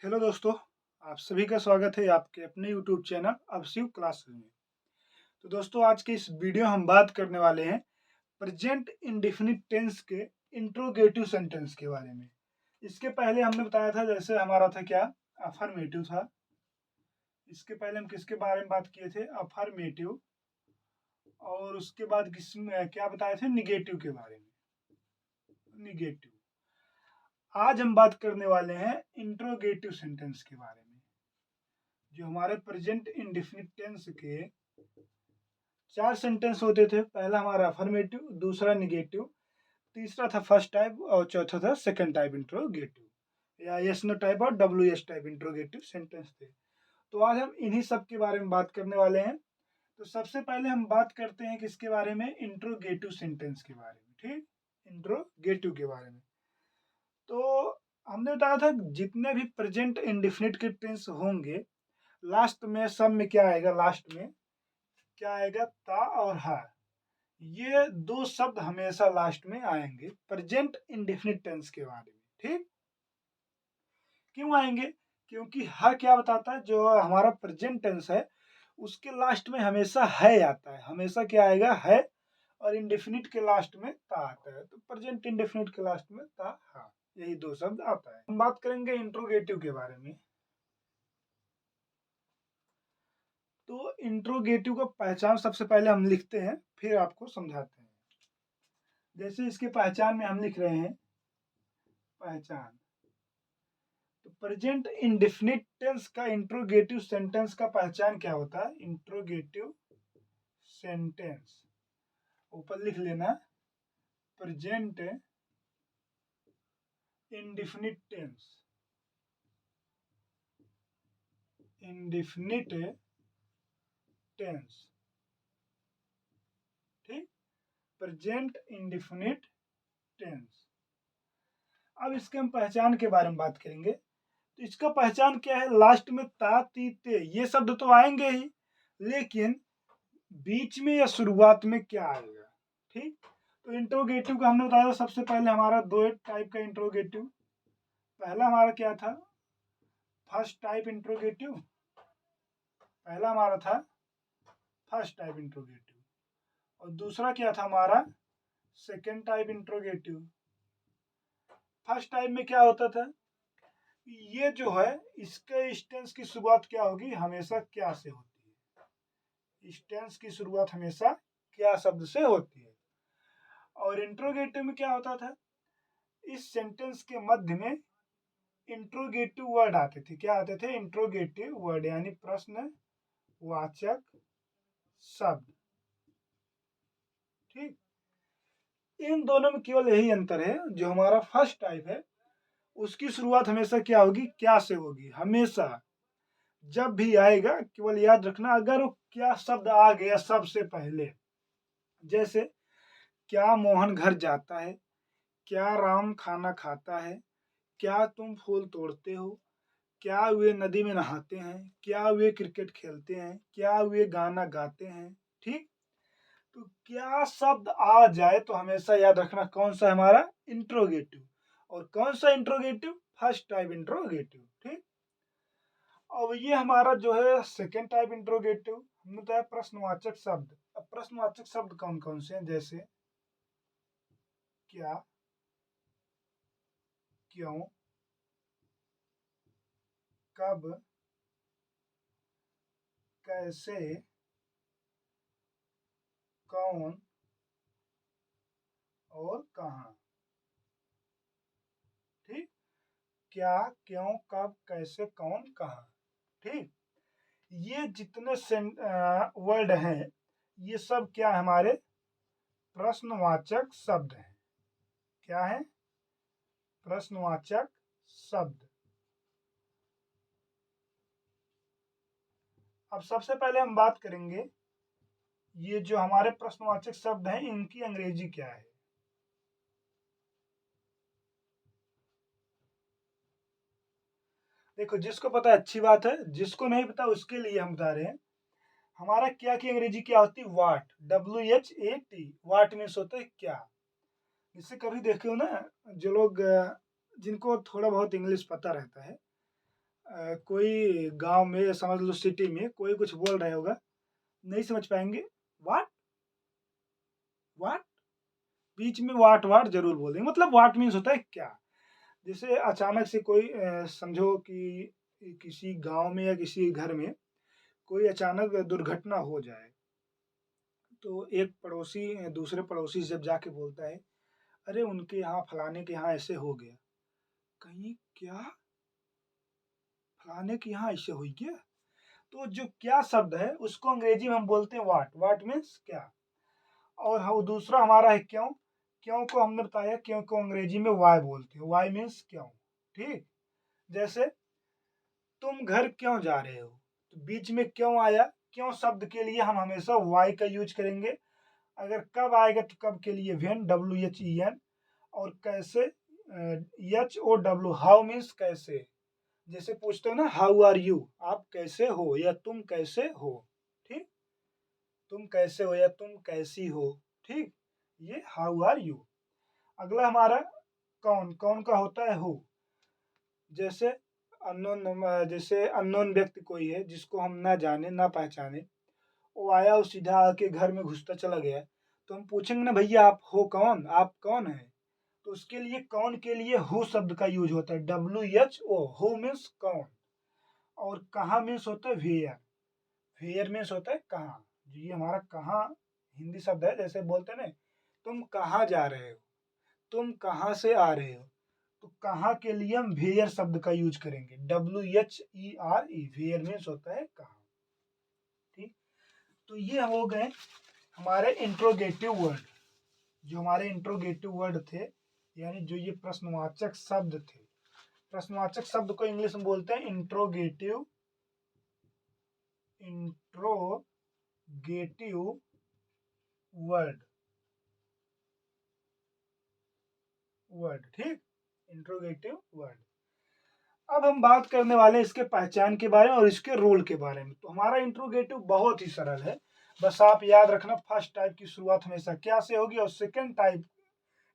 Hello दोस्तों, आप सभी का स्वागत है आपके अपने यूट्यूब चैनल अवशिव क्लासेस में। तो दोस्तों आज के इस वीडियो हम बात करने वाले हैं प्रेजेंट इंडेफिनिट टेंस के इंट्रोगेटिव सेंटेंस के बारे में। इसके पहले हमने बताया था जैसे हमारा था क्या अफर्मेटिव था। इसके पहले हम किसके बारे में बात किए थे अफर्मेटिव, और उसके बाद किसमें क्या बताए थे निगेटिव के बारे में। निगेटिव। आज हम बात करने वाले हैं इंट्रोगेटिव सेंटेंस के बारे में, जो हमारे प्रेजेंट इंडेफिनिट टेंस के चार सेंटेंस होते थे। पहला हमारा अफर्मेटिव, दूसरा निगेटिव, तीसरा था फर्स्ट टाइप और चौथा था सेकंड टाइप इंट्रोगेटिव या यस नो टाइप और W S type interrogative sentence थे। तो आज हम इन्हीं सब के बारे में बात करने वाले हैं। तो सबसे पहले हम बात करते हैं किसके बारे में, इंट्रोगेटिव सेंटेंस के बारे में। ठीक, इंट्रोगेटिव के बारे में। तो हमने बताया था जितने भी प्रेजेंट इंडेफिनिट के टेंस होंगे लास्ट में सब में क्या आएगा, लास्ट में क्या आएगा, ता और हा। ये दो शब्द हमेशा लास्ट में आएंगे प्रेजेंट इंडेफिनिट टेंस के बारे में। ठीक, क्यों आएंगे? क्योंकि हा क्या बताता है, जो हमारा प्रेजेंट टेंस है उसके लास्ट में हमेशा है आता है। हमेशा क्या आएगा, है, और इंडेफिनिट के लास्ट में ता आता है। तो प्रेजेंट इंडेफिनिट के लास्ट में ता हा, यही दो शब्द आता है। हम बात करेंगे इंट्रोगेटिव के बारे में। तो इंट्रोगेटिव का पहचान सबसे पहले हम लिखते हैं, फिर आपको समझाते हैं। जैसे इसके पहचान में हम लिख रहे हैं, पहचान। तो प्रेजेंट इंडेफिनिट टेंस का इंट्रोगेटिव सेंटेंस का पहचान क्या होता है, इंट्रोगेटिव सेंटेंस ऊपर लिख लेना, present indefinite tense, indefinite tense. ठीक, प्रेजेंट इंडेफिनिट टेंस। अब इसके हम पहचान के बारे में बात करेंगे। तो इसका पहचान क्या है, लास्ट में ता ती ते ये शब्द तो आएंगे ही, लेकिन बीच में या शुरुआत में क्या आएगा। ठीक, तो इंट्रोगेटिव का हमने बताया सबसे पहले हमारा दो टाइप का इंट्रोगेटिव। पहला हमारा क्या था, फर्स्ट टाइप इंट्रोगेटिव। पहला हमारा था फर्स्ट टाइप इंट्रोगेटिव, और दूसरा क्या था हमारा second type interrogative. First type में क्या होता था, ये जो है इसके इस टेंस की शुरुआत क्या होगी, हमेशा क्या से होती है। इस टेंस की शुरुआत हमेशा क्या शब्द से होती है। और इंट्रोगेटिव में क्या होता था, इस सेंटेंस के मध्य में इंट्रोगेटिव वर्ड आते थे। क्या आते थे, इंट्रोगेटिव वर्ड, यानी प्रश्न वाचक शब्द। ठीक, इन दोनों में केवल यही अंतर है, जो हमारा फर्स्ट टाइप है उसकी शुरुआत हमेशा क्या होगी, क्या से होगी। हमेशा जब भी आएगा केवल याद रखना, अगर वो क्या शब्द आ गया सबसे पहले, जैसे क्या मोहन घर जाता है, क्या राम खाना खाता है, क्या तुम फूल तोड़ते हो, क्या वे नदी में नहाते हैं, क्या वे क्रिकेट खेलते हैं, क्या वे गाना गाते हैं। ठीक, तो क्या शब्द आ जाए तो हमेशा याद रखना कौन सा है हमारा इंट्रोगेटिव, और कौन सा इंट्रोगेटिव, फर्स्ट टाइप इंट्रोगेटिव। ठीक, और ये हमारा जो है सेकेंड टाइप इंट्रोगेटिव, हमने बताया प्रश्नवाचक शब्द। अब प्रश्नवाचक शब्द कौन कौन से हैं, जैसे क्या, क्यों, कब, कैसे, कौन और कहाँ। ठीक, क्या, क्यों, कब, कैसे, कौन, कहाँ। ठीक, ये जितने वर्ड हैं ये सब क्या है, हमारे प्रश्नवाचक शब्द हैं। क्या है, प्रश्नवाचक शब्द। अब सबसे पहले हम बात करेंगे ये जो हमारे प्रश्नवाचक शब्द हैं इनकी अंग्रेजी क्या है। देखो, जिसको पता है अच्छी बात है, जिसको नहीं पता उसके लिए हम बता रहे हैं। हमारा क्या की अंग्रेजी क्या होती है, वाट, WHAT। वाट मीन्स होता है क्या। इससे कभी देखे हो ना, जो लोग जिनको थोड़ा बहुत इंग्लिश पता रहता है, कोई गांव में या समझ लो सिटी में कोई कुछ बोल रहा होगा, नहीं समझ पाएंगे। व्हाट व्हाट, बीच में व्हाट व्हाट जरूर बोल देंगे। मतलब व्हाट मीन्स होता है क्या। जैसे अचानक से कोई समझो कि किसी गांव में या किसी घर में कोई अचानक दुर्घटना हो जाए, तो एक पड़ोसी दूसरे पड़ोसी से जब जाके बोलता है, अरे उनके यहाँ फलाने के यहाँ ऐसे हो गया, कहीं क्या, फलाने के यहाँ ऐसे हुई क्या। तो जो क्या शब्द है उसको अंग्रेजी में हम बोलते हैं व्हाट। व्हाट मीन्स क्या। और हाँ, दूसरा हमारा है क्यों। क्यों को हमने बताया, क्यों को अंग्रेजी में वाई बोलते हैं। वाई मीन्स क्यों। ठीक। जैसे तुम घर क्यों जा रहे हो, तो बीच में क्यों आया। क्यों शब्द के लिए हम हमेशा वाई का यूज करेंगे। अगर कब आएगा तो कब के लिए वेन, WHEN। और कैसे, HOW, हाउ मीन्स कैसे। जैसे पूछते हो ना हाउ आर यू, आप कैसे हो या तुम कैसे हो। ठीक। तुम कैसे हो या तुम कैसी हो। ठीक। ये हाउ आर यू। अगला हमारा कौन। कौन का होता है हु। जैसे जैसे अननोन व्यक्ति कोई है जिसको हम ना जाने ना पहचाने, वो आया और सीधा आके घर में घुसता चला गया, तो हम पूछेंगे ना भैया आप हो कौन, आप कौन है। तो उसके लिए कौन के लिए हु शब्द का यूज होता है, WHO। हु मीन्स कौन। और कहाँ मीन्स होता है वेयर। वेयर मीन्स होता है कहाँ। ये हमारा कहाँ हिंदी शब्द है। जैसे बोलते हैं ना, तुम कहाँ जा रहे हो, तुम कहाँ से आ रहे हो, तो कहाँ के लिए हम वेयर शब्द का यूज करेंगे, WHERE। वेयर मीन्स होता है कहाँ। ठीक। तो ये हो गए हमारे इंट्रोगेटिव वर्ड। जो हमारे इंट्रोगेटिव वर्ड थे, यानी जो ये प्रश्नवाचक शब्द थे। प्रश्नवाचक शब्द को इंग्लिश में बोलते हैं इंट्रोगेटिव वर्ड। ठीक। Interrogative word. अब हम बात करने वाले हैं इसके पहचान के बारे में और इसके रोल के बारे में। तो हमारा इंट्रोगेटिव बहुत ही सरल है। बस आप याद रखना, फर्स्ट टाइप की शुरुआत हमेशा क्या से होगी, और सेकंड टाइप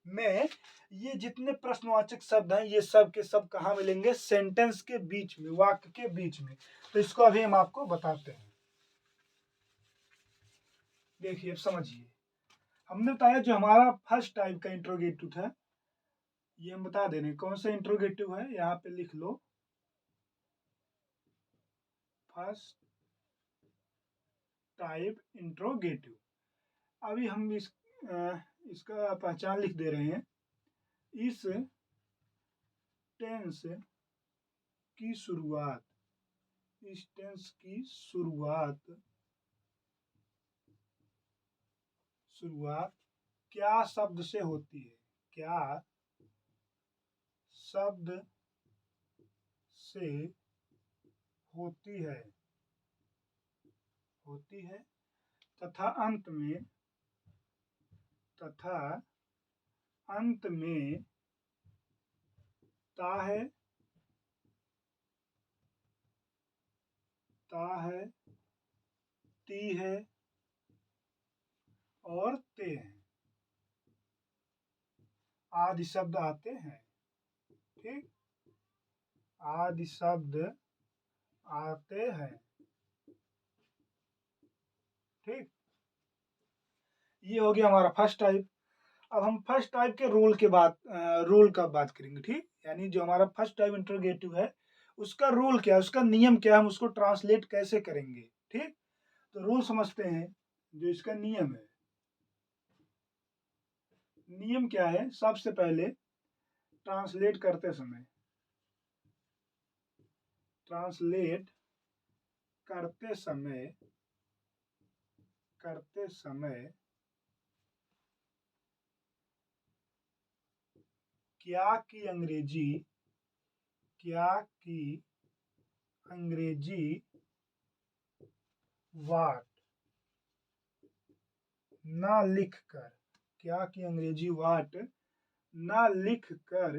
में ये जितने प्रश्नवाचक शब्द हैं ये सब के सब कहाँ मिलेंगे, सेंटेंस के बीच में, वाक्य के बीच में। तो इसको अभी हम आपको बताते हैं। देखिए अब समझिए, हमने बताया जो हमारा फर्स्ट टाइप का इंट्रोगेटिव था, ये हम बता दे रहे हैं कौन सा इंट्रोगेटिव है। यहाँ पे लिख लो, फर्स्ट टाइप इंट्रोगेटिव। अभी हम इसका पहचान लिख दे रहे हैं। इस टेंस की शुरुआत, इस टेंस की शुरुआत क्या शब्द से होती है, क्या शब्द से होती है, तथा अंत में ता है, ती है और ते हैं, आदि शब्द आते हैं। ठीक। आदि शब्द आते हैं। ठीक। ये हो गया हमारा फर्स्ट टाइप। अब हम फर्स्ट टाइप के रूल का बात करेंगे। ठीक। यानी जो हमारा फर्स्ट टाइप इंट्रोगेटिव है उसका रूल क्या है, उसका नियम क्या है, हम उसको ट्रांसलेट कैसे करेंगे। ठीक। तो रूल समझते हैं। जो इसका नियम है, नियम क्या है, सबसे पहले ट्रांसलेट करते समय, क्या की अंग्रेजी वाट ना लिखकर, क्या की अंग्रेजी वाट ना लिखकर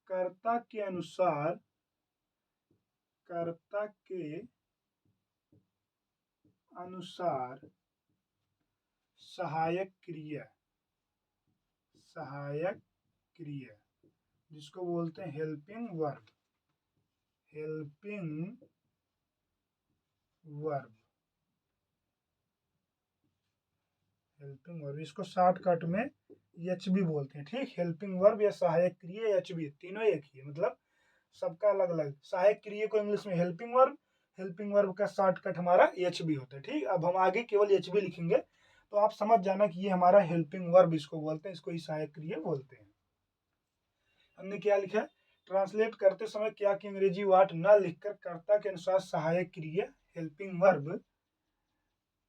कर्ता के अनुसार सहायक क्रिया सहायक क्रिया, जिसको बोलते हैं helping verb. Helping verb, helping verb, इसको शॉर्टकट में एच बी बोलते हैं। ठीक, हेल्पिंग वर्ब या सहायक क्रिया एच बी, तीनों एक ही है, मतलब सबका अलग अलग। सहायक क्रिया को इंग्लिश में हेल्पिंग वर्ब का शॉर्टकट हमारा एच बी होता है। ठीक, अब हम आगे केवल एच बी लिखेंगे तो आप समझ जाना कि ये हमारा हेल्पिंग वर्ब इसको बोलते हैं, इसको ही सहायक क्रिया बोलते हैं। हमने क्या लिखा है, ट्रांसलेट करते समय क्या की अंग्रेजी वाट न लिखकर कर्ता के अनुसार सहायक क्रिया हेल्पिंग वर्ब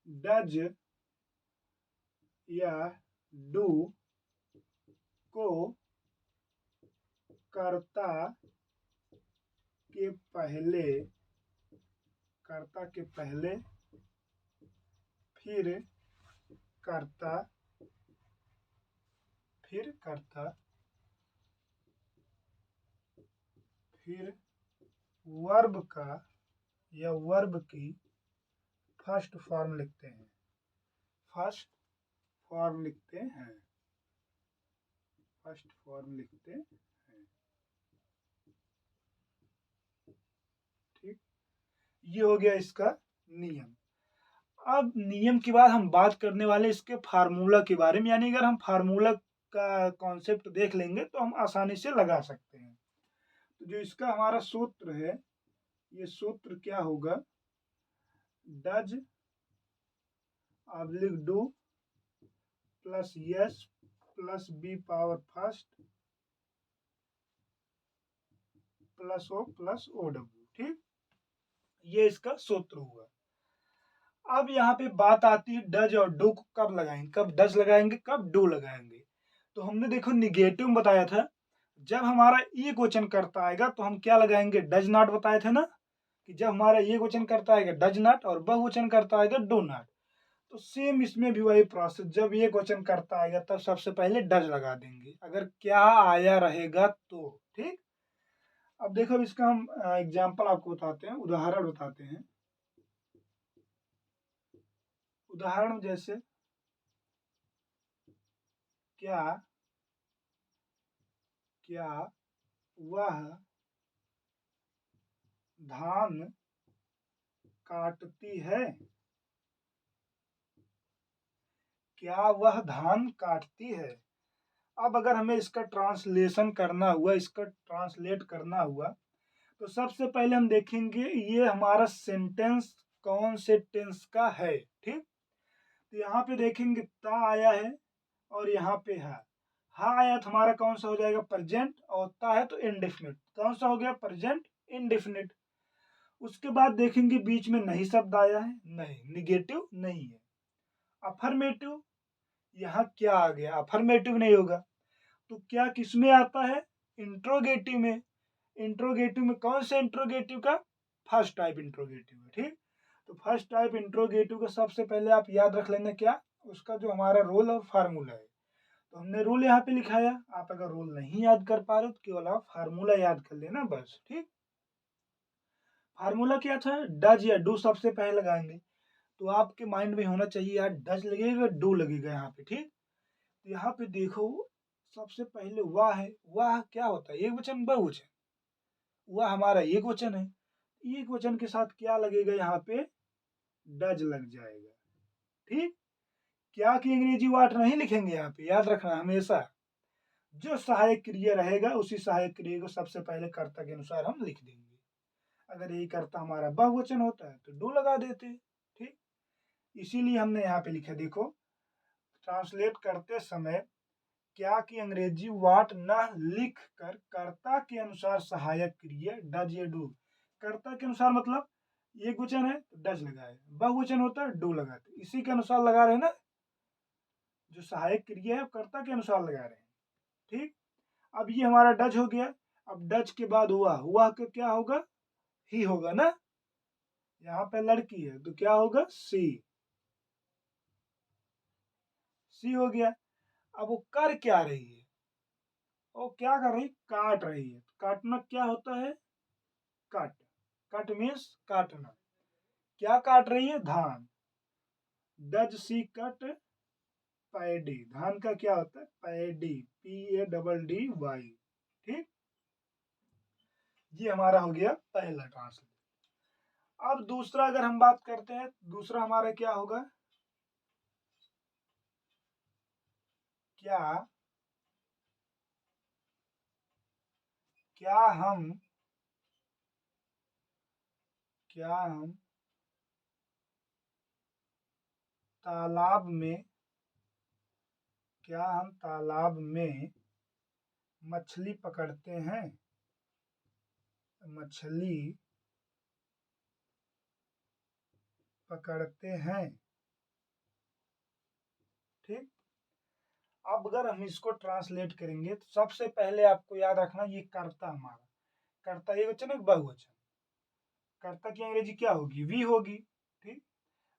डज या डू को कर्ता के पहले फिर कर्ता फिर वर्ब का या वर्ब की फर्स्ट फॉर्म लिखते हैं। ठीक, ये हो गया इसका नियम। अब नियम के बाद हम बात करने वाले इसके फार्मूला के बारे में, यानी अगर हम फार्मूला का कॉन्सेप्ट देख लेंगे तो हम आसानी से लगा सकते हैं। तो जो इसका हमारा सूत्र है, ये सूत्र क्या होगा, does oblique do plus S plus V power first plus O plus O W. ठीक, ये इसका सूत्र हुआ। अब यहाँ पे बात आती है डज और डू को कब लगाएंगे, कब डज लगाएंगे, कब डू लगाएंगे। तो हमने देखो निगेटिव में बताया था, जब हमारा एक क्वेश्चन करता आएगा तो हम क्या लगाएंगे, डज नॉट बताए थे ना, कि जब हमारा एक क्वेश्चन करता आएगा डज नॉट और बहुवचन करता आएगा डू नॉट। तो सेम इसमें भी वही प्रोसेस, जब ये क्वेश्चन करता आएगा तब सबसे पहले डज लगा देंगे, अगर क्या आया रहेगा तो। ठीक, अब देखो इसका हम एग्जाम्पल आपको बताते हैं, उदाहरण बताते हैं। उदाहरण जैसे क्या वह धान काटती है, क्या वह धान काटती है। अब अगर हमें इसका ट्रांसलेशन करना हुआ, इसका ट्रांसलेट करना हुआ, तो सबसे पहले हम देखेंगे ये हमारा सेंटेंस कौन से टेंस का है। ठीक, तो यहाँ पे देखेंगे ता आया है और यहाँ पे है हा आया तो हमारा कौन सा हो जाएगा, प्रेजेंट, और ता है तो इंडेफिनिट, कौन सा हो गया, प्रेजेंट इंडेफिनिट। उसके बाद देखेंगे बीच में नहीं शब्द आया है, नहीं, निगेटिव नहीं है। अफर्मेटिव, यहाँ क्या आ गया, अफर्मेटिव नहीं होगा, तो क्या किसमें आता है, इंट्रोगेटिव में। इंट्रोगेटिव में कौन से इंट्रोगेटिव का, फर्स्ट टाइप इंट्रोगेटिव है। ठीक, तो फर्स्ट टाइप इंट्रोगेटिव का सबसे पहले आप याद रख लेना क्या, उसका जो हमारा रोल और फार्मूला है। तो हमने रूल यहाँ पे लिखाया, आप अगर रूल नहीं याद कर पा रहे हो तो केवल आप फार्मूला याद कर लेना बस। ठीक, फार्मूला क्या था, डज या डू सबसे पहले लगाएंगे, तो आपके माइंड में होना चाहिए यार डज लगेगा डू लगेगा यहाँ पे। ठीक, तो यहाँ पे देखो सबसे पहले वाह है, वाह क्या होता है, एक वचन बहुवचन, वह हमारा एक वचन है, एक वचन के साथ क्या लगेगा, यहाँ पे डज लग जाएगा। ठीक, क्या की अंग्रेजी वाट नहीं लिखेंगे यहाँ पे, याद रखना हमेशा जो सहायक क्रिया रहेगा उसी सहायक क्रिया को सबसे पहले कर्ता के अनुसार हम लिख देंगे। अगर यही कर्ता हमारा बहुवचन होता है तो डू लगा देते। ठीक, इसीलिए हमने यहाँ पे लिखा, देखो ट्रांसलेट करते समय क्या की अंग्रेजी वाट न लिख कर कर्ता के अनुसार सहायक क्रिया डज या डू, कर्ता के अनुसार मतलब एक वचन है तो डज लगाए, बहुवचन होता है डू लगाते, इसी के अनुसार लगा रहे हैं ना, जो सहायक क्रिया है कर्ता के अनुसार लगा रहे हैं। ठीक, अब ये हमारा डज हो गया। अब डज के बाद हुआ का क्या होगा, ही होगा ना, यहाँ पे लड़की है तो क्या होगा, सी हो गया। अब वो कर क्या रही है, वो क्या कर रही, काट रही है, काटना क्या होता है, कट, कट मीन्स काटना, क्या काट रही है, धान, डज सी कट पैडी, धान का क्या होता है पैडी, PADDY। ठीक, ये हमारा हो गया पहला ट्रांसलेट। अब दूसरा अगर हम बात करते हैं, दूसरा हमारा क्या होगा, क्या क्या हम तालाब में मछली पकड़ते हैं, ठीक। अब अगर हम इसको ट्रांसलेट करेंगे तो सबसे पहले आपको याद रखना, ये कर्ता हमारा, कर्ता एक वचन है बहुवचन, कर्ता की अंग्रेजी क्या होगी वी होगी। ठीक,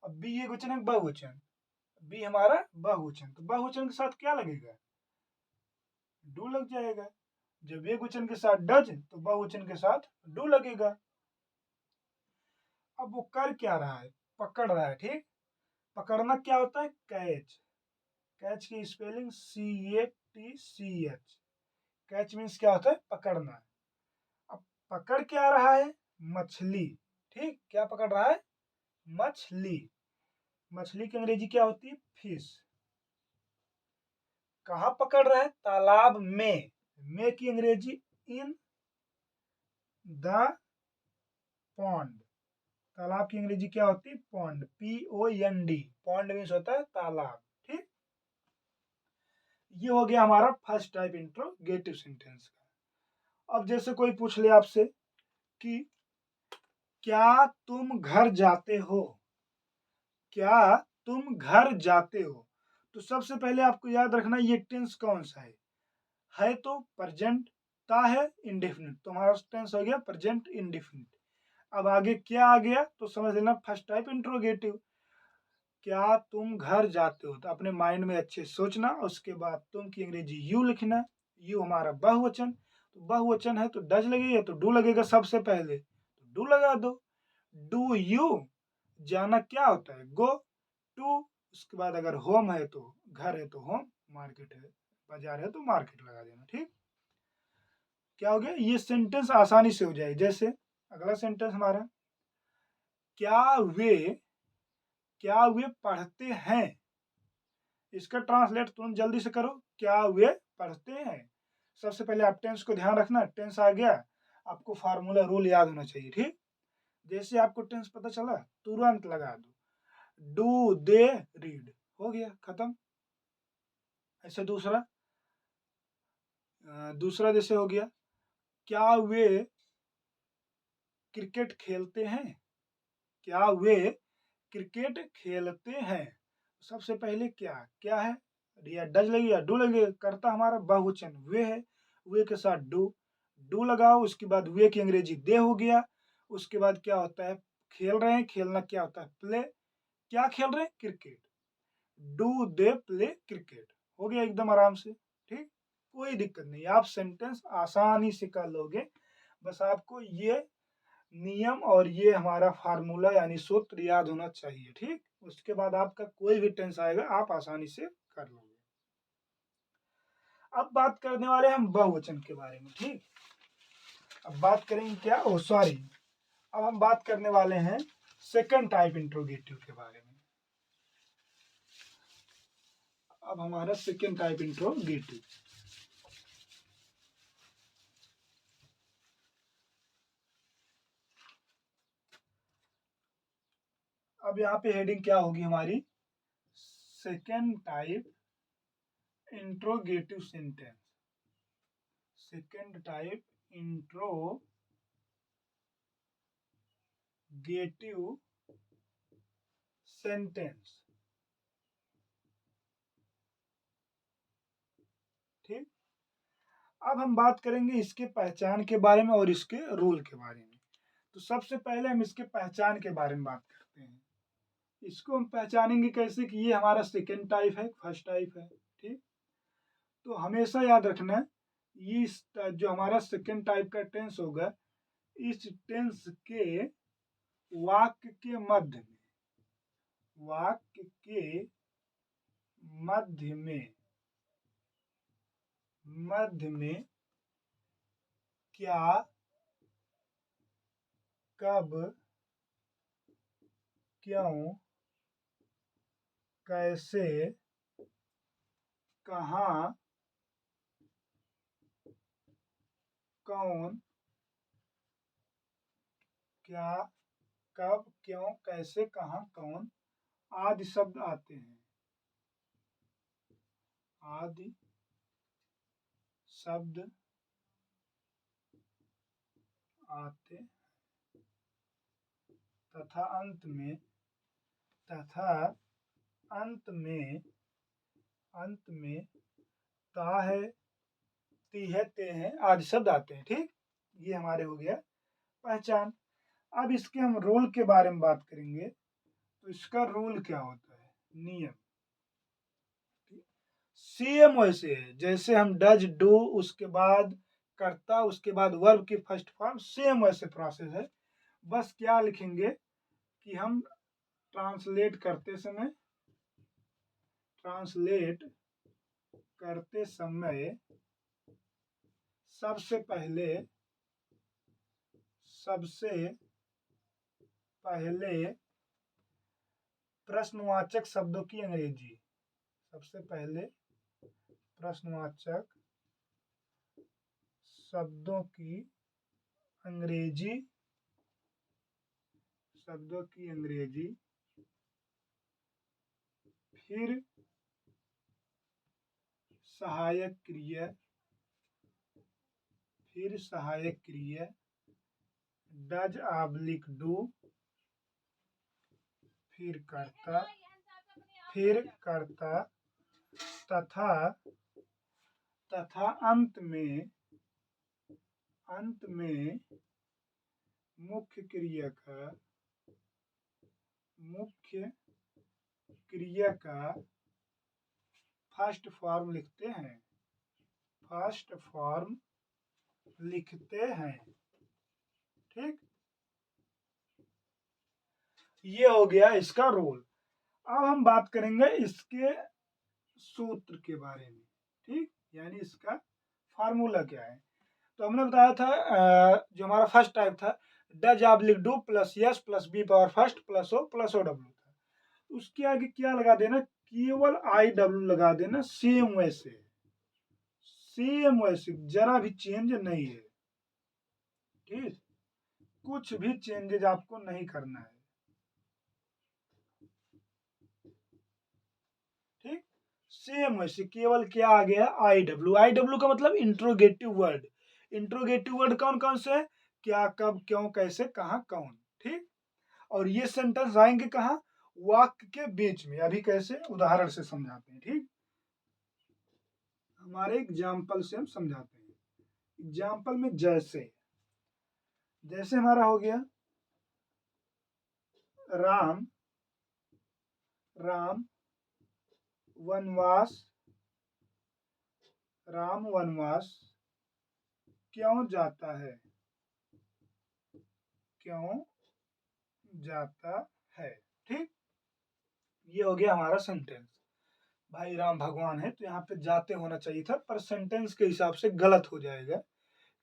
अब बी एक वचन है बहुवचन, बी हमारा बहुवचन, तो बहुवचन के साथ क्या लगेगा, डू लग जाएगा। जब एक वचन के साथ डज तो बहुवचन के साथ डू लगेगा। अब वो कर क्या रहा है, पकड़ रहा है। ठीक, पकड़ना क्या होता है कैच, कैच की स्पेलिंग CATCH, कैच मीन्स क्या होता है पकड़ना। अब पकड़ क्या रहा है मछली। ठीक, क्या पकड़ रहा है मछली, मछली की अंग्रेजी क्या होती है फिश। कहाँ पकड़ रहा है तालाब में की अंग्रेजी इन द पॉन्ड, तालाब की अंग्रेजी क्या होती है पॉन्ड, POND, पॉन्ड मीन्स होता है तालाब। ठीक, ये हो गया हमारा फर्स्ट टाइप इंट्रोगेटिव सेंटेंस का। अब जैसे कोई पूछ ले आपसे कि क्या तुम घर जाते हो, क्या तुम घर जाते हो, तो सबसे पहले आपको याद रखना ये टेंस कौन सा है तो प्रेजेंट, ता है इंडेफिनिट, तो हमारा टेंस हो गया प्रेजेंट इंडेफिनिट। अब आगे क्या आ गया तो समझ लेना फर्स्ट टाइप इंट्रोगेटिव। क्या तुम घर जाते हो, तो अपने माइंड में अच्छे सोचना, उसके बाद तुम की अंग्रेजी यू लिखना, यू हमारा बहुवचन, तो बहुवचन है तो डज लगेगा तो डू लगेगा, सबसे पहले तो डू लगा दो। डू यू, जाना क्या होता है गो, टू, उसके बाद अगर होम है तो घर है तो होम, मार्केट है बाजार है तो मार्केट लगा देना। ठीक, क्या हो गया, ये सेंटेंस आसानी से हो जाए। जैसे अगला सेंटेंस हमारा, क्या वे पढ़ते हैं, इसका ट्रांसलेट तुरंत जल्दी से करो, क्या वे पढ़ते हैं। सबसे पहले आप टेंस को ध्यान रखना, टेंस आ गया आपको फार्मूला रूल याद होना चाहिए। ठीक, जैसे आपको टेंस पता चला तुरंत लगा दो, डू दे रीड, हो गया खत्म। ऐसे दूसरा जैसे हो गया, क्या वे क्रिकेट खेलते हैं, क्या वे क्रिकेट खेलते हैं, सबसे पहले क्या है, या डज लगेगा डू लगेगा, करता हमारा बहुवचन वे है, वे के साथ डू लगाओ, उसके बाद वे की अंग्रेजी दे हो गया, उसके बाद क्या होता है खेल रहे हैं, खेलना क्या होता है प्ले, क्या खेल रहे हैं cricket, do they play cricket, हो गया एकदम आराम से। ठीक, कोई दिक्कत नहीं, आप सेंटेंस आसानी से कर लोगे, बस आपको ये नियम और ये हमारा फार्मूला यानी सूत्र याद होना चाहिए। ठीक, उसके बाद आपका कोई भी टेंस आएगा आप आसानी से कर लोगे। अब बात करने वाले हम बहुवचन के बारे में। ठीक, अब बात करेंगे क्या, ओ सॉरी, अब हम बात करने वाले हैं सेकंड टाइप इंट्रोगेटिव के बारे में। अब हमारा सेकंड टाइप इंट्रोगेटिव, अब यहाँ पे हेडिंग क्या होगी हमारी, second type interrogative sentence, second type interrogative sentence. ठीक, अब हम बात करेंगे इसके पहचान के बारे में और इसके रूल के बारे में। तो सबसे पहले हम इसके पहचान के बारे में बात करते हैं। इसको हम पहचानेंगे कैसे कि ये हमारा सेकेंड टाइप है फर्स्ट टाइप है। ठीक, तो हमेशा याद रखना इस जो हमारा सेकेंड टाइप का टेंस होगा, इस टेंस के वाक्य के मध्य में, मध्य में क्या, कब, क्यों, कैसे, कहाँ, कौन, क्या, कब, क्यों, कैसे, कहाँ, कौन आदि शब्द आते हैं, आदि शब्द आते तथा अंत में, तथा अंत में, अंत में ता है, ती है, ते हैं आदि शब्द आते हैं। ठीक, ये हमारे हो गया पहचान। अब इसके हम रोल के बारे में बात करेंगे। तो इसका रोल क्या होता है, नियम। सेम वैसे है जैसे हम डज, डू, उसके बाद करता, उसके बाद वर्ब की फर्स्ट फॉर्म, सेम वैसे प्रोसेस है। बस क्या लिखेंगे कि हम ट्रांसलेट करते समय, ट्रांसलेट करते समय सबसे पहले, सबसे पहले प्रश्नवाचक शब्दों की अंग्रेजी, सबसे पहले प्रश्नवाचक शब्दों की अंग्रेजी, शब्दों की अंग्रेजी, फिर सहायक क्रिया, फिर सहायक क्रिया डज ऑब्लिक डू, फिर करता, फिर करता, तथा, तथा अंत में, अंत में मुख्य क्रिया का, मुख्य क्रिया का फर्स्ट फॉर्म लिखते हैं, फर्स्ट फॉर्म लिखते हैं। ठीक, ये हो गया इसका रोल। अब हम बात करेंगे इसके सूत्र के बारे में। ठीक, यानी इसका फार्मूला क्या है। तो हमने बताया था जो हमारा फर्स्ट टाइप था does oblique do plus S plus V power first plus O W था। उसके आगे क्या लगा देना, केवल आई डब्ल्यू लगा देना, सेम वैसे, सेम वैसे, जरा भी चेंज नहीं है। ठीक, कुछ भी चेंजेज आपको नहीं करना है। ठीक, सेम वैसे, केवल क्या आ गया, आई डब्ल्यू। आई डब्ल्यू का मतलब इंट्रोगेटिव वर्ड। इंट्रोगेटिव वर्ड कौन कौन से है, क्या, कब, क्यों, कैसे, कहाँ, कौन। ठीक, और ये सेंटेंस आएंगे कहाँ, वाक्य के बीच में। अभी कैसे, उदाहरण से समझाते हैं। ठीक, हमारे एग्जाम्पल से हम समझाते हैं। एग्जाम्पल में जैसे, जैसे हमारा हो गया राम, राम वनवास, राम वनवास क्यों जाता है, क्यों जाता है। ठीक, ये हो गया हमारा सेंटेंस। भाई राम भगवान है तो यहाँ पे जाते होना चाहिए था, पर सेंटेंस के हिसाब से गलत हो जाएगा,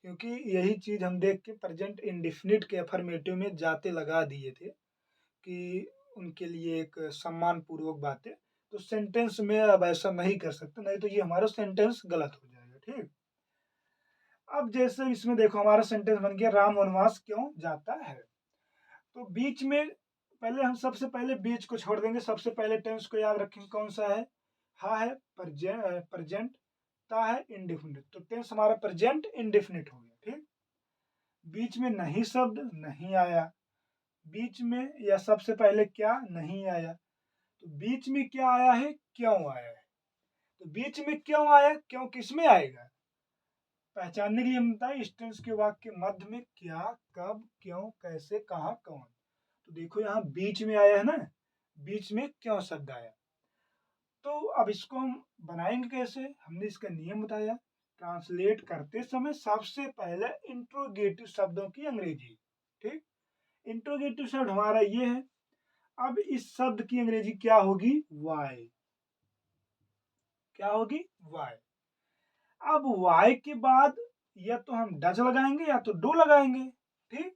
क्योंकि यही चीज हम देख के प्रेजेंट इंडेफिनिट के अफर्मेटिव में जाते लगा दिए थे कि उनके लिए एक सम्मान पूर्वक बात है। तो सेंटेंस में अब ऐसा नहीं कर सकते, नहीं तो ये हमारा सेंटेंस गलत हो जाएगा। ठीक, अब जैसे इसमें देखो हमारा सेंटेंस बन गया राम वनवास क्यों जाता है। तो बीच में पहले हम सबसे पहले बीच को छोड़ देंगे, सबसे पहले टेंस को याद रखेंगे कौन सा है, हा है प्रेजेंट, ता है इंडेफिनिट। तो टेंस हमारा प्रेजेंट इंडेफिनिट हो गया। ठीक, बीच में नहीं शब्द नहीं आया, बीच में या सबसे पहले क्या नहीं आया, तो बीच में क्या आया है, क्यों आया है। तो बीच में क्यों आया, क्यों किस में आएगा, पहचानने के लिए हम बताएं इस टेंस के वाक्य के मध्य में क्या, कब, क्यों, कैसे, कहाँ, कौन। तो देखो यहाँ बीच में आया है ना, बीच में क्यों शब्द आया। तो अब इसको हम बनाएंगे कैसे, हमने इसका नियम बताया, ट्रांसलेट करते समय सबसे पहले इंट्रोगेटिव शब्दों की अंग्रेजी। ठीक, इंट्रोगेटिव शब्द हमारा ये है। अब इस शब्द की अंग्रेजी क्या होगी, वाई। क्या होगी? वाई। अब वाई के बाद या तो हम डच लगाएंगे या तो डू लगाएंगे। ठीक,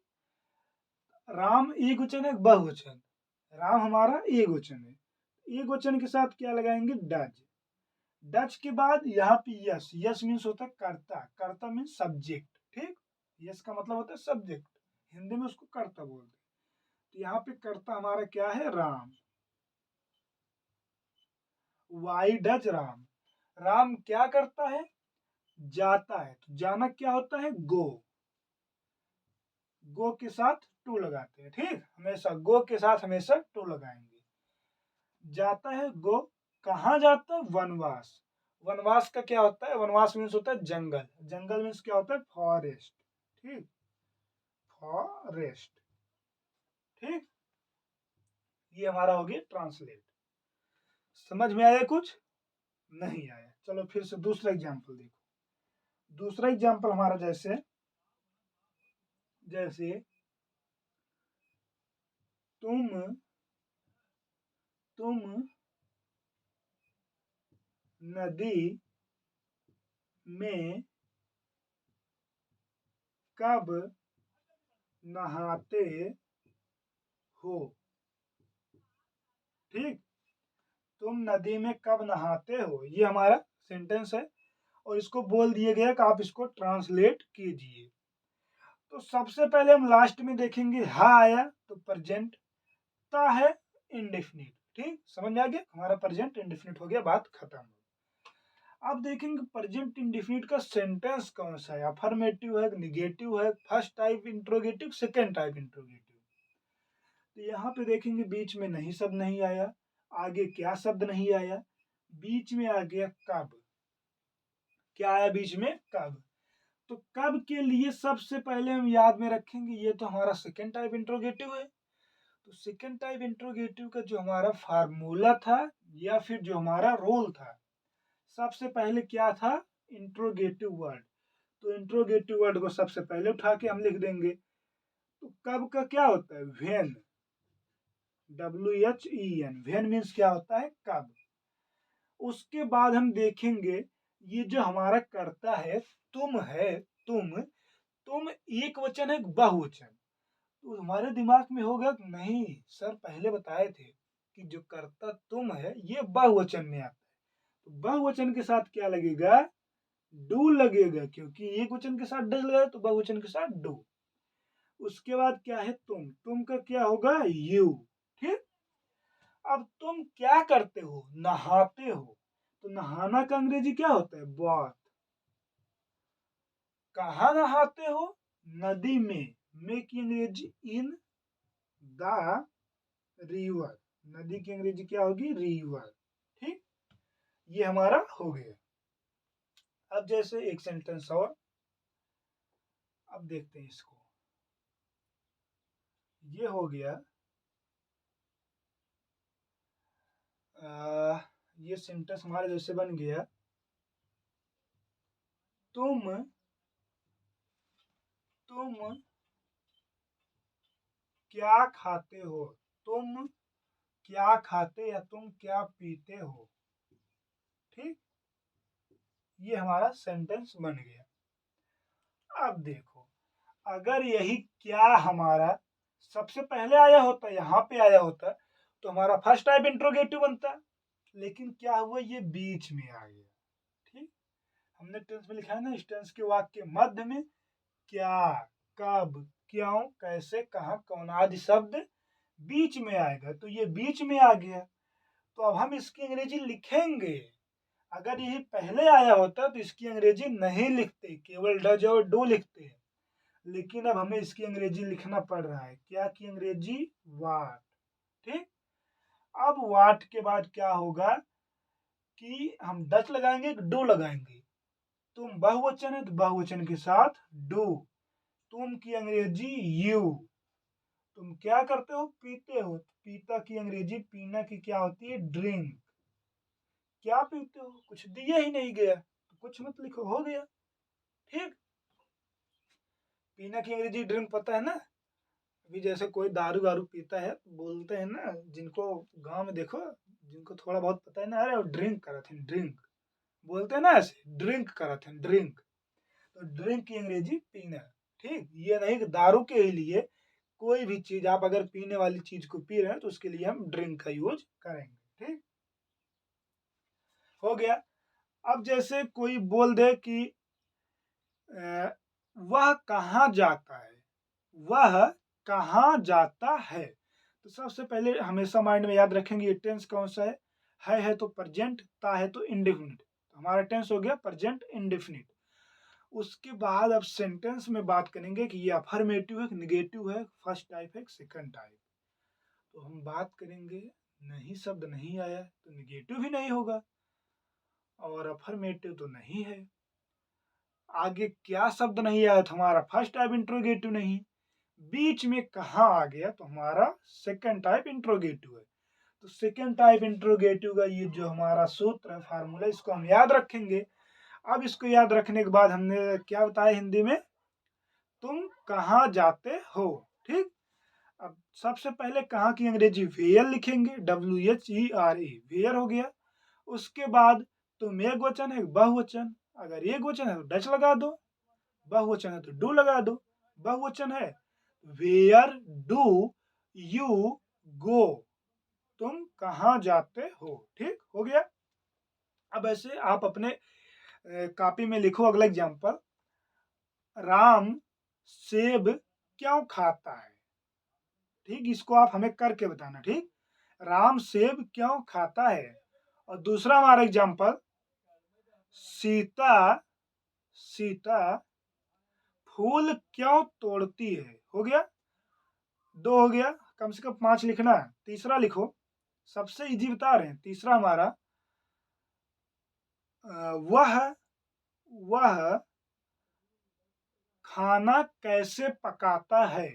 राम एक वचन है बहुवचन, राम हमारा एक वचन है, एक वचन के साथ क्या लगाएंगे? डच। डच के बाद यहाँ पे यस, यस मीन्स होता है कर्ता, कर्ता मीन्स सब्जेक्ट। ठीक, यस का मतलब होता है सब्जेक्ट, हिंदी में उसको कर्ता बोलते हैं। तो यहाँ पे कर्ता हमारा क्या है? राम। वाई डच राम, राम क्या करता है? जाता है। तो जाना क्या होता है? गो। गो के साथ टू लगाते हैं। ठीक, हमेशा गो के साथ हमेशा टू लगाएंगे। जाता है गो, कहाँ जाता है? वनवास। वनवास का क्या होता है? वनवास मीन्स होता है जंगल, जंगल मीन्स क्या होता है? फॉरेस्ट। ठीक, फॉरेस्ट। ठीक, ये हमारा हो गया ट्रांसलेट। समझ में आया कुछ? नहीं आया? चलो फिर से दूसरा एग्जांपल देखो। दूसरा एग्जांपल हमारा जैसे जैसे तुम तुम नदी में कब नहाते हो? ठीक, तुम नदी में कब नहाते हो, ये हमारा सेंटेंस है और इसको बोल दिया गया कि आप इसको ट्रांसलेट कीजिए। तो सबसे पहले हम लास्ट में देखेंगे हा आया तो प्रेजेंट, ता है इंडेफिनिट। ठीक, समझ में आ गया? हमारा प्रेजेंट इंडेफिनिट हो गया, बात खत्म। अब देखेंगे प्रेजेंट इंडेफिनिट का सेंटेंस कौन सा है, अफर्मेटिव है, निगेटिव है, first type interrogative, second type interrogative. तो यहाँ पे देखेंगे बीच में नहीं शब्द नहीं आया, आगे क्या शब्द नहीं आया, बीच में आ गया कब। क्या आया बीच में? कब। तो कब के लिए सबसे पहले हम याद में रखेंगे ये तो हमारा सेकेंड टाइप इंट्रोगेटिव है। तो सेकेंड टाइप इंट्रोगेटिव का जो हमारा फार्मूला था या फिर जो हमारा रोल था, सबसे पहले क्या था? Interrogative word. तो इंट्रोगेटिव वर्ड को सबसे पहले उठा के हम लिख देंगे। तो कब का क्या होता है? व्हेन, WHEN, व्हेन मीन्स क्या होता है? कब। उसके बाद हम देखेंगे ये जो हमारा कर्ता है तुम है, तुम एक वचन है बहुवचन। तो हमारे दिमाग में होगा कि नहीं सर पहले बताए थे कि जो कर्ता तुम है ये बहुवचन में आता है। तो बहुवचन के साथ क्या लगेगा? डू लगेगा, क्योंकि एक वचन के साथ डज लगा तो बहुवचन के साथ डू। उसके बाद क्या है? तुम का क्या होगा? यू। ठीक, अब तुम क्या करते हो? नहाते हो। तो नहाना का अंग्रेजी क्या होता है? बाथ। कहाँ नहाते हो? नदी में की अंग्रेजी इन द रिवर, नदी की अंग्रेजी क्या होगी? रिवर। ठीक, ये हमारा हो गया। अब जैसे एक सेंटेंस और, अब देखते हैं इसको। ये हो गया ये सेंटेंस हमारा जैसे बन गया, तुम तुम क्या खाते हो? तुम क्या खाते या तुम क्या पीते हो? ठीक, ये हमारा सेंटेंस बन गया। अब देखो, अगर यही क्या हमारा सबसे पहले आया होता, यहाँ पे आया होता, तो हमारा फर्स्ट टाइप इंट्रोगेटिव बनता। लेकिन क्या हुआ? ये बीच में आ गया। ठीक, हमने टेंस में लिखा है ना, इस टेंस के वाक्य के मध्य में क्या, कब, क्यों, कैसे, कहा, कौन आदि शब्द बीच में आएगा, तो ये बीच में आ गया। तो अब हम इसकी अंग्रेजी लिखेंगे। अगर यही पहले आया होता तो इसकी अंग्रेजी नहीं लिखते, केवल डज और डू लिखते हैं। लेकिन अब हमें इसकी अंग्रेजी लिखना पड़ रहा है। क्या की अंग्रेजी? वाट। ठीक, अब वाट के बाद क्या होगा कि हम डच लगाएंगे, डू लगाएंगे। तुम बहुवचन है तो बहुवचन के साथ डू। तुम की अंग्रेजी यू। तुम क्या करते हो? पीते हो। पीता की अंग्रेजी पीना की क्या होती है? ड्रिंक। क्या पीते हो? कुछ दिया ही नहीं गया तो कुछ मत लिखो, हो गया। ठीक, पीना की अंग्रेजी ड्रिंक पता है ना। अभी जैसे कोई दारू वारू पीता है तो बोलते हैं ना, जिनको गांव में देखो जिनको थोड़ा बहुत पता है ना, अरे ड्रिंक करा थे, ड्रिंक। बोलते हैं ना ऐसे, ड्रिंक करते हैं, ड्रिंक। तो ड्रिंक की अंग्रेजी पीना। ठीक, ये नहीं कि दारू के लिए कोई भी चीज आप अगर पीने वाली चीज को पी रहे हैं तो उसके लिए हम ड्रिंक का यूज करेंगे। ठीक, हो गया। अब जैसे कोई बोल दे कि वह कहाँ जाता है, वह कहाँ जाता है, तो सबसे पहले हमेशा माइंड में याद रखेंगे ये टेंस कौन सा है तो प्रेजेंट, ता है तो इंडेफिनिट। तो हमारा टेंस हो गया प्रेजेंट इंडेफिनिट। उसके बाद अब सेंटेंस में बात करेंगे कि ये अफर्मेटिव है, निगेटिव है, फर्स्ट टाइप है, सेकंड टाइप। तो हम बात करेंगे, नहीं शब्द नहीं आया तो निगेटिव ही नहीं होगा, और अफर्मेटिव तो नहीं है। आगे क्या शब्द नहीं आया तो हमारा फर्स्ट टाइप इंट्रोगेटिव नहीं। बीच में कहाँ आ गया तो हमारा सेकंड टाइप इंट्रोगेटिव है। तो सेकंड टाइप इंट्रोगेटिव का ये जो हमारा सूत्र है, फार्मूला, इसको हम याद रखेंगे। अब इसको याद रखने के बाद हमने क्या बताया हिंदी में, तुम कहाँ जाते हो। ठीक, अब सबसे पहले कहाँ की अंग्रेजी वेयर लिखेंगे, WHERE, वेयर हो गया। उसके बाद तुम एक वचन है बहुवचन, अगर एक वचन है तो डच लगा दो, बहुवचन है तो डू लगा दो। बहुवचन है वेयर डू यू गो, तुम कहाँ जाते हो। ठीक, हो गया। अब ऐसे आप अपने कॉपी में लिखो अगला एग्जाम्पल, राम सेब क्यों खाता है। ठीक, इसको आप हमें करके बताना। ठीक, राम सेब क्यों खाता है। और दूसरा हमारा एग्जाम्पल, सीता सीता फूल क्यों तोड़ती है। हो गया, दो हो गया, कम से कम 5 लिखना है। तीसरा लिखो, सबसे इजी बता रहे हैं। तीसरा हमारा वह वह खाना कैसे पकाता है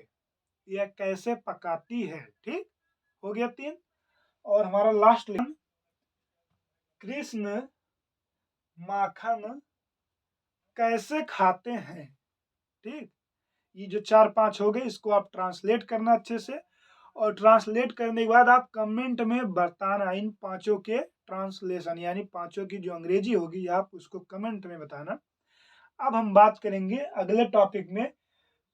या कैसे पकाती है। ठीक, हो गया 3। और हमारा लास्ट, कृष्ण माखन कैसे खाते हैं। ठीक, ये जो 4-5 हो गए, इसको आप ट्रांसलेट करना अच्छे से, और ट्रांसलेट करने के बाद आप कमेंट में बताना इन पांचों के ट्रांसलेशन, यानी पांचों की जो अंग्रेजी होगी आप उसको कमेंट में बताना। अब हम बात करेंगे अगले टॉपिक में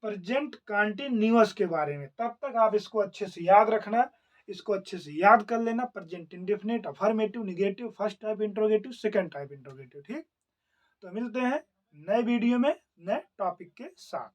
प्रेजेंट कंटीन्यूअस के बारे में। तब तक आप इसको अच्छे से याद रखना, इसको अच्छे से याद कर लेना। Present indefinite, affirmative, negative, first type interrogative, second type interrogative. ठीक, तो मिलते हैं नए वीडियो में नए टॉपिक के साथ।